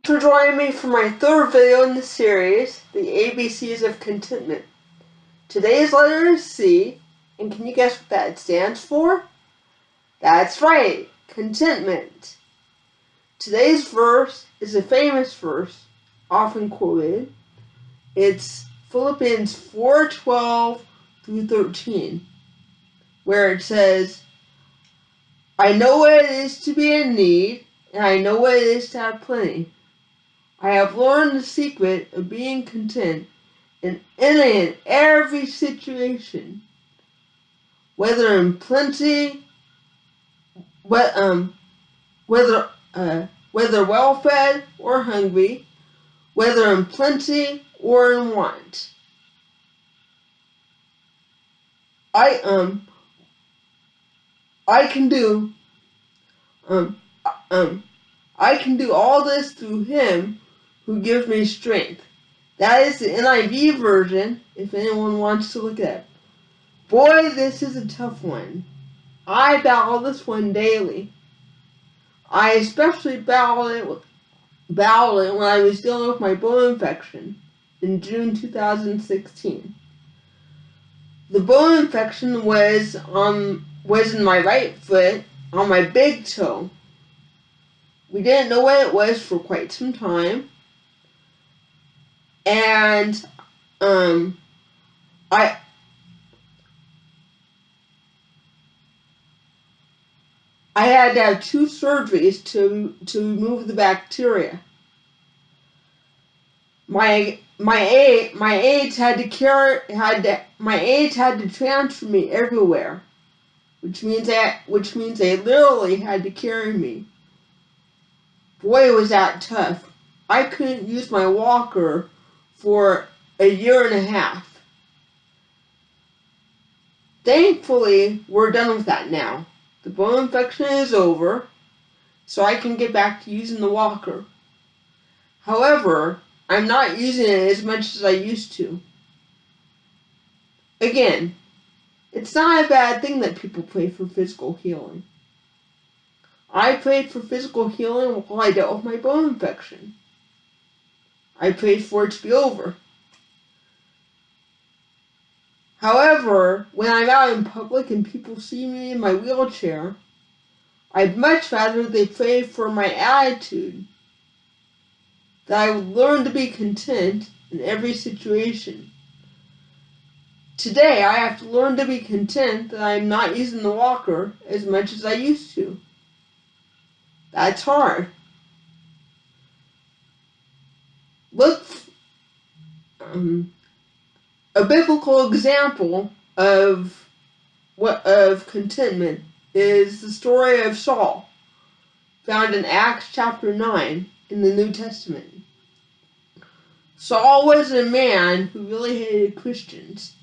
For joining me for my third video in the series, the ABCs of Contentment. Today's letter is C, and can you guess what that stands for? That's right, contentment. Today's verse is a famous verse, often quoted. It's Philippians 4:12 through 13, where it says, I know what it is to be in need, and I know what it is to have plenty. I have learned the secret of being content in any and every situation, whether in plenty, whether well fed or hungry, whether in plenty or in want. I can do all this through Him who gives me strength. That is the NIV version, if anyone wants to look at it. Boy, this is a tough one. I battle this one daily. I especially battled it when I was dealing with my bone infection in June 2016. The bone infection was in my right foot, on my big toe. We didn't know what it was for quite some time. And I had to have 2 surgeries to remove the bacteria. My aides had to transfer me everywhere, which means they literally had to carry me. Boy, was that tough. I couldn't use my walker for a year and a half. Thankfully, we're done with that now. The bone infection is over, so I can get back to using the walker. However, I'm not using it as much as I used to. Again, it's not a bad thing that people pray for physical healing. I prayed for physical healing while I dealt with my bone infection. I prayed for it to be over. However, when I'm out in public and people see me in my wheelchair, I'd much rather they pray for my attitude, that I would learn to be content in every situation. Today, I have to learn to be content that I'm not using the walker as much as I used to. That's hard. Look, a biblical example of contentment is the story of Saul, found in Acts chapter 9 in the New Testament. Saul was a man who really hated Christians.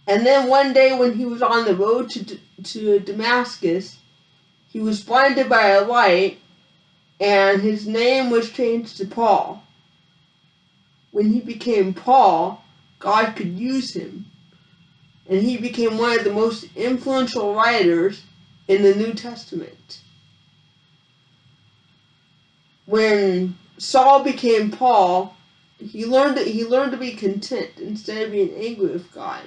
And then one day when he was on the road to Damascus, he was blinded by a light, and his name was changed to Paul. When he became Paul, God could use him, and he became one of the most influential writers in the New Testament. When Saul became Paul, he learned to be content instead of being angry with God.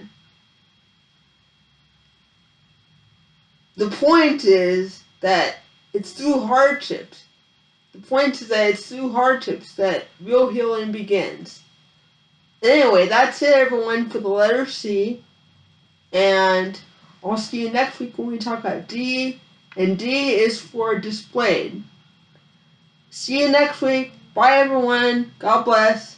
The point is that it's through hardships. The point is that it's through hardships that real healing begins. Anyway, that's it, everyone, for the letter C. And I'll see you next week when we talk about D. And D is for displayed. See you next week. Bye, everyone. God bless.